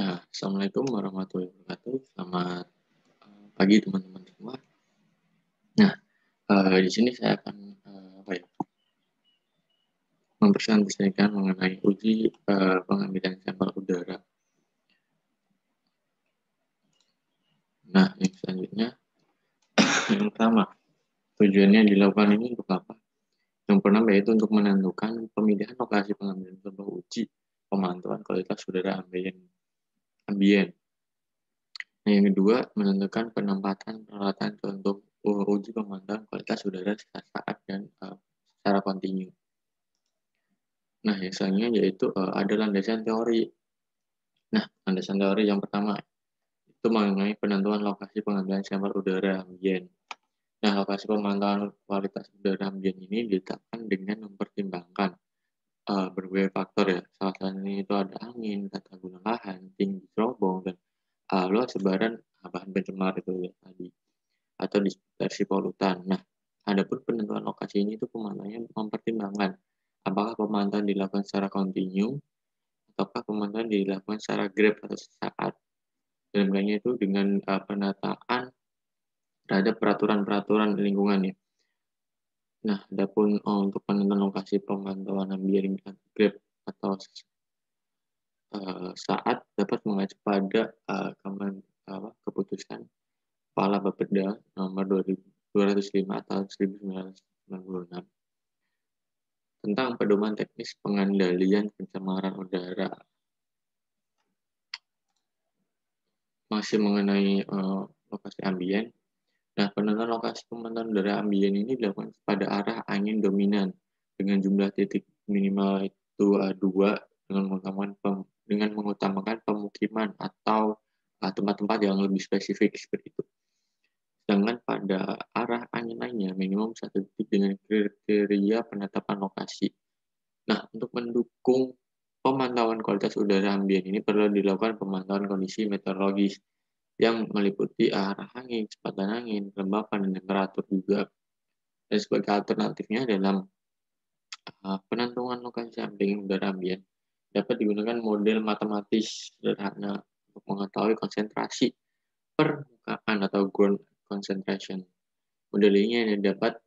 Nah, Assalamualaikum warahmatullahi wabarakatuh. Selamat pagi teman-teman semua. Nah, di sini saya akan mempresentasikan mengenai uji pengambilan sampel udara. Nah, yang selanjutnya, yang pertama, tujuannya dilakukan ini untuk apa? Yang pertama yaitu untuk menentukan pemilihan lokasi pengambilan sampel uji pemantauan kualitas udara ambien. Nah, yang kedua, menentukan penempatan peralatan untuk uji pemantauan kualitas udara secara saat dan secara kontinu. Nah, yang selanjutnya yaitu ada landasan teori. Nah, landasan teori yang pertama itu mengenai penentuan lokasi pengambilan sampel udara ambien. Nah, lokasi pemantauan kualitas udara ambien ini ditetapkan dengan mempertimbangkan berbagai faktor ya. Salah satunya itu ada angin, tata guna lahan, tinggi cerobong, dan luas sebaran bahan pencemar itu ya tadi, atau dispersi polutan. Nah, adapun penentuan lokasi ini itu pemantauannya mempertimbangkan apakah pemantauan dilakukan secara kontinu ataukah pemantauan dilakukan secara grab atau sesaat. Dan lainnya itu dengan penataan terhadap peraturan-peraturan lingkungan ya. Nah, adapun untuk penentuan lokasi pemantauan ambien grab atau saat dapat mengacu pada keputusan Kepala Bapeda nomor 205 tahun 1996 tentang pedoman teknis pengendalian pencemaran udara. Masih mengenai lokasi ambien. Nah, penentuan lokasi pemantauan udara ambien ini dilakukan pada arah angin dominan dengan jumlah titik minimal itu 2 dengan mengutamakan pemukiman atau tempat-tempat yang lebih spesifik seperti itu. Sedangkan pada arah angin lainnya minimum 1 titik dengan kriteria penetapan lokasi. Nah, untuk mendukung pemantauan kualitas udara ambien ini perlu dilakukan pemantauan kondisi meteorologis yang meliputi arah angin, kecepatan angin, kelembapan, dan temperatur juga. Dan sebagai alternatifnya dalam penentuan lokasi sampling udara ambien dapat digunakan model matematis sederhana untuk mengetahui konsentrasi permukaan atau ground concentration. Model ini dapat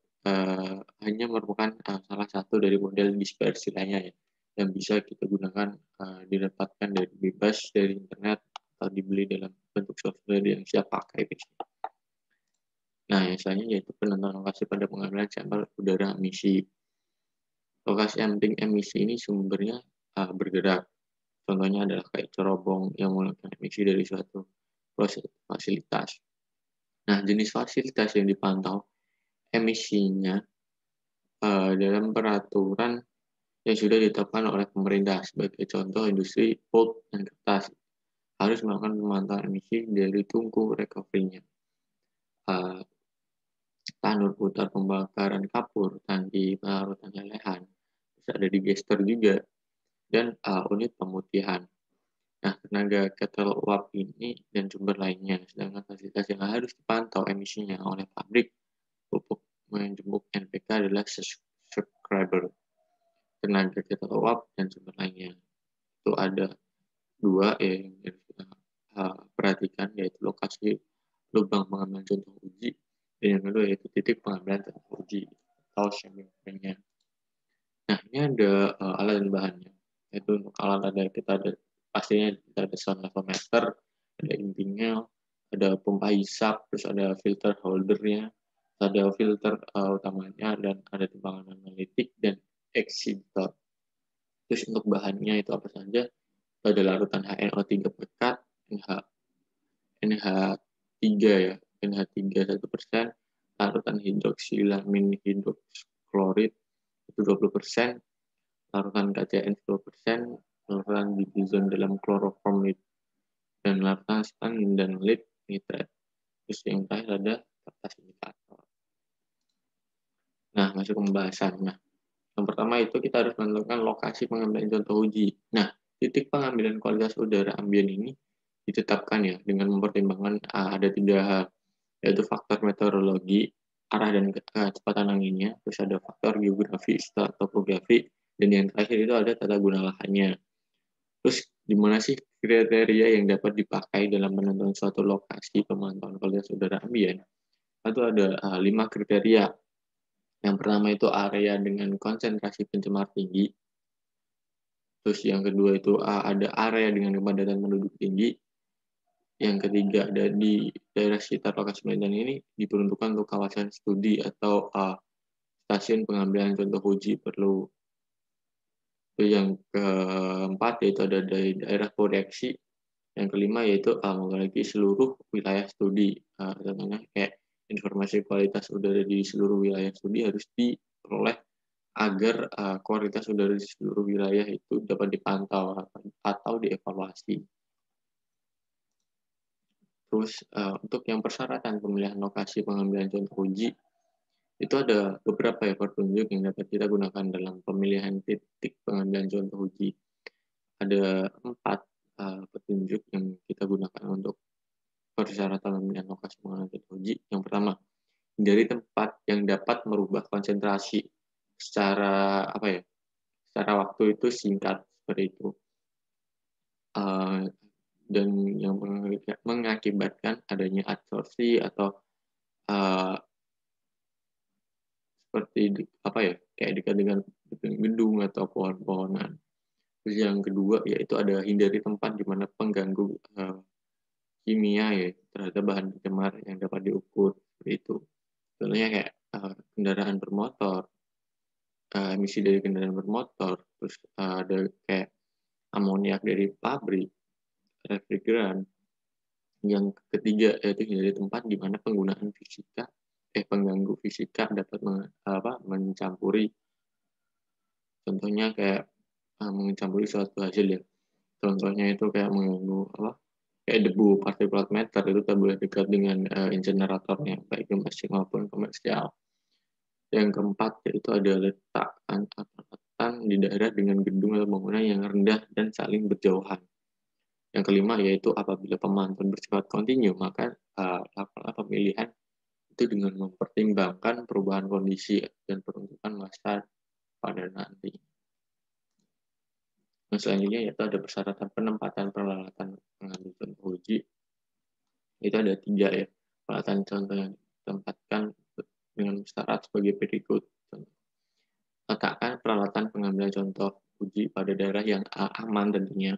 hanya merupakan salah satu dari model dispersi lainnya ya, yang bisa kita gunakan didapatkan dari bebas dari internet atau dibeli dalam bentuk software yang siap pakai biasanya. Nah, yang selanjutnya yaitu penentuan lokasi pada pengambilan sampel udara emisi. Lokasi sampling emisi ini sumbernya bergerak. Contohnya adalah kayak cerobong yang mengeluarkan emisi dari suatu proses fasilitas. Nah, jenis fasilitas yang dipantau emisinya dalam peraturan yang sudah ditetapkan oleh pemerintah. Sebagai contoh, industri pulp dan kertas harus melakukan pemantauan emisi dari tungku recovery-nya. Tanur putar pembakaran kapur, tangki pelarutan lelehan, terus ada digester juga, dan unit pemutihan. Nah, tenaga kettle uap ini dan sumber lainnya, sedangkan fasilitas yang harus dipantau emisinya oleh pabrik pupuk menjemuk NPK adalah subscriber, tenaga kettle uap dan sumber lainnya. Itu ada 2 yang harus kita perhatikan, yaitu lokasi lubang pengambilan contoh uji, dan yang kedua yaitu titik pengambilan contoh uji atau sampling point-nya. Nah, ini ada alat dan bahannya. Yaitu untuk alat pastinya kita ada sound level meter, ada intinya, ada pompa hisap, terus ada filter holdernya, ada filter utamanya, dan ada timbangan analitik dan exhibitor. Terus untuk bahannya itu apa saja? Ada larutan HNO3 pekat, NH3 ya, NH3 1%, larutan hidroksilamin hidroklorid itu 20%, larutan KCN 10%, larutan difuzon dalam kloroform dan larutan stangin dan lead nitrat. Terus yang terakhir ada kertas indikator. Nah, masuk ke pembahasan. Nah, yang pertama itu kita harus menentukan lokasi pengambilan contoh uji. Nah, titik pengambilan kualitas udara ambien ini ditetapkan ya dengan mempertimbangkan ada 3 hal, yaitu faktor meteorologi, arah dan kecepatan anginnya, terus ada faktor geografi, topografi, dan yang terakhir itu ada tata guna lahannya. Terus di mana sih kriteria yang dapat dipakai dalam menentukan suatu lokasi pemantauan kualitas udara ambien, itu ada 5 kriteria. Yang pertama itu area dengan konsentrasi pencemar tinggi. Terus yang kedua itu ada area dengan kepadatan penduduk tinggi. Yang ketiga, ada di daerah sekitar lokasi Medan ini diperuntukkan untuk kawasan studi atau stasiun pengambilan contoh uji perlu. Terus yang keempat yaitu ada dari daerah proyeksi. Yang kelima yaitu memiliki seluruh wilayah studi. Contohnya kayak informasi kualitas udara di seluruh wilayah studi harus diperoleh agar kualitas udara di seluruh wilayah itu dapat dipantau atau dievaluasi. Terus untuk yang persyaratan pemilihan lokasi pengambilan contoh uji, itu ada beberapa ya petunjuk yang dapat kita gunakan dalam pemilihan titik pengambilan contoh uji. Ada 4 petunjuk yang kita gunakan untuk persyaratan pemilihan lokasi pengambilan contoh uji. Yang pertama, dari tempat yang dapat merubah konsentrasi secara secara waktu itu singkat seperti itu. Dan yang mengakibatkan adanya absorpsi atau seperti kayak dekat dengan gedung atau pohon-pohonan. Terus yang kedua yaitu ada hindari tempat di mana pengganggu kimia ya terhadap bahan pencemar yang dapat diukur seperti itu. Contohnya kayak kendaraan bermotor, emisi dari kendaraan bermotor, terus ada kayak amoniak dari pabrik, refrigeran. Yang ketiga yaitu hindari tempat di mana penggunaan pengganggu fisika dapat mencampuri. Contohnya kayak mencampuri suatu hasil ya. Contohnya itu kayak mengganggu kayak debu partikulat matter itu tak boleh dekat dengan inseneratornya baik domestik maupun komersial. Yang keempat yaitu ada letakkan di daerah dengan gedung atau bangunan yang rendah dan saling berjauhan. Yang kelima yaitu apabila pemantauan bersifat kontinu, maka lakukanlah pemilihan itu dengan mempertimbangkan perubahan kondisi dan peruntukan masa pada nanti. Nah, selanjutnya yaitu ada persyaratan penempatan peralatan pengambil contoh uji. Itu ada 3 ya. Peralatan contoh yang ditempatkan dengan syarat sebagai berikut. Letakkan peralatan pengambilan contoh uji pada daerah yang aman tentunya.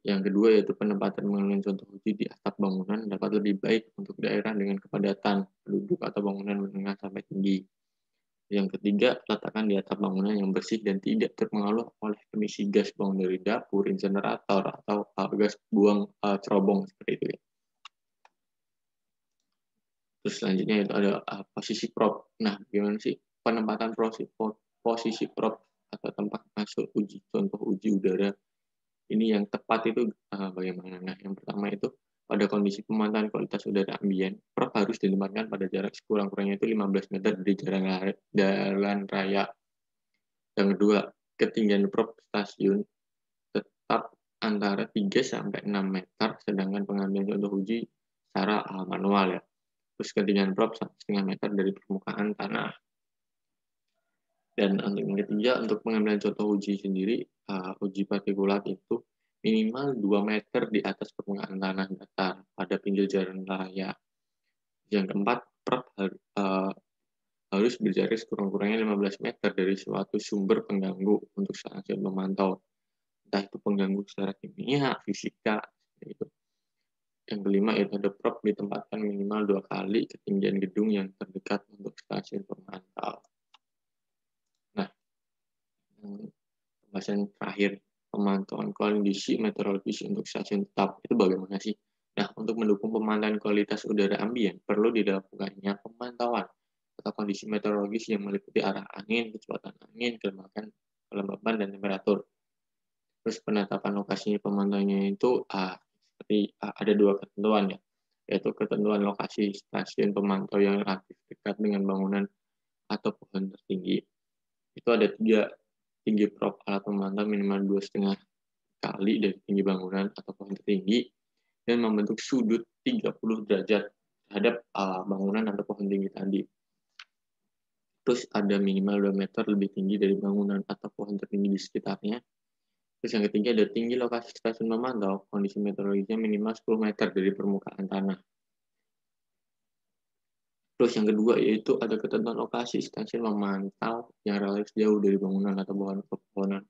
Yang kedua yaitu penempatan pengambilan contoh uji di atap bangunan dapat lebih baik untuk daerah dengan kepadatan penduduk atau bangunan menengah sampai tinggi. Yang ketiga, letakkan di atap bangunan yang bersih dan tidak terpengaruh oleh emisi gas buang dari dapur, insenerator, atau gas buang cerobong seperti itu ya. Terus selanjutnya itu ada posisi prop. Nah, gimana sih penempatan posisi prop atau tempat masuk contoh uji udara ini yang tepat itu bagaimana? Nah, yang pertama itu pada kondisi pemantauan kualitas udara ambien, prop harus ditempatkan pada jarak sekurang-kurangnya itu 15 meter dari jalan raya. Yang kedua, ketinggian prop stasiun tetap antara 3 sampai 6 meter, sedangkan pengambilan contoh uji secara manual ya. Terus ketinggian prop 1,5 meter dari permukaan tanah. Dan untuk yang ketiga, untuk pengambilan contoh uji sendiri, uji partikulat itu minimal 2 meter di atas permukaan tanah datar pada pinggir jalan raya. Yang keempat, prop harus berjarak sekurang-kurangnya 15 meter dari suatu sumber pengganggu untuk stasiun memantau. Entah itu pengganggu secara kimia, fisika, gitu. Yang kelima, itu ada prop ditempatkan minimal 2 kali ketinggian gedung yang terdekat untuk stasiun pemantau. Nah, pembahasan terakhir, pemantauan kondisi meteorologis untuk stasiun tetap itu bagaimana sih? Nah, untuk mendukung pemantauan kualitas udara ambien, perlu dilakukannya pemantauan atau kondisi meteorologis yang meliputi arah angin, kecepatan angin, kelembaban, dan temperatur. Terus penetapan lokasinya pemantauannya itu seperti ada 2 ketentuan ya, yaitu ketentuan lokasi stasiun pemantau yang relatif dekat dengan bangunan atau pohon tertinggi. Itu ada 3 tinggi prop alat pemantau minimal 2,5 kali dari tinggi bangunan atau pohon tertinggi dan membentuk sudut 30 derajat terhadap bangunan atau pohon tinggi tadi. Terus ada minimal 2 meter lebih tinggi dari bangunan atau pohon tertinggi di sekitarnya. Terus yang ketiga ada tinggi lokasi stasiun memantau, kondisi meteorologinya minimal 10 meter dari permukaan tanah. Terus yang kedua yaitu ada ketentuan lokasi stasiun memantau yang relatif jauh dari bangunan atau pepohonan.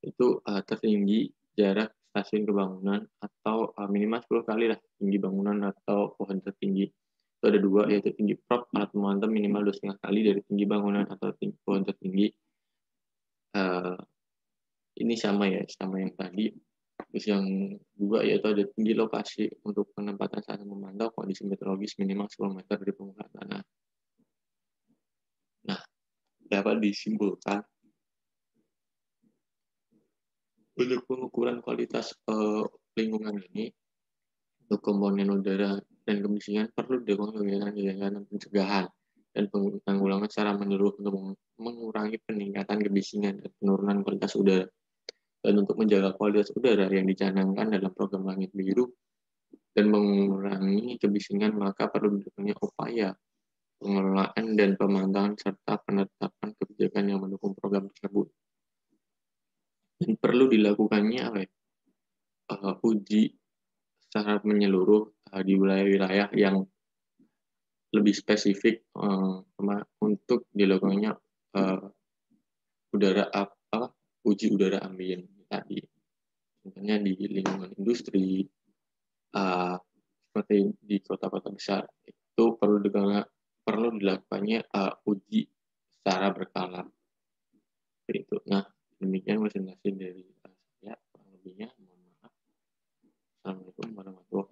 Itu tertinggi jarak stasiun ke bangunan atau minimal 10 kali lah tinggi bangunan atau pohon tertinggi. Itu ada dua, yaitu tinggi prop alat memantau minimal 2,5 kali dari tinggi bangunan atau tinggi pohon tertinggi. Ini sama ya, sama yang tadi. Terus yang dua yaitu ada tinggi lokasi untuk penempatan stasiun memantau kondisi meteorologis minimal 10 meter dari permukaan tanah. Nah, dapat disimpulkan untuk pengukuran kualitas lingkungan ini untuk komponen udara dan kebisingan perlu dilakukan kegiatan-kegiatan pencegahan dan penanggulangan secara menyeluruh untuk mengurangi peningkatan kebisingan dan penurunan kualitas udara. Dan untuk menjaga kualitas udara yang dicanangkan dalam program Langit Biru dan mengurangi kebisingan, maka perlu dilakukannya upaya pengelolaan dan pemantauan serta penetapan kebijakan yang mendukung program tersebut. Dan perlu dilakukannya uji secara menyeluruh di wilayah-wilayah yang lebih spesifik untuk dilakukannya uji udara ambien tadi. Contohnya di lingkungan industri, seperti di kota-kota besar, itu perlu dilakukannya uji secara berkala. Itu. Nah, demikian presentasi dari saya. Kurang lebihnya, mohon maaf. Assalamualaikum warahmatullahi wabarakatuh.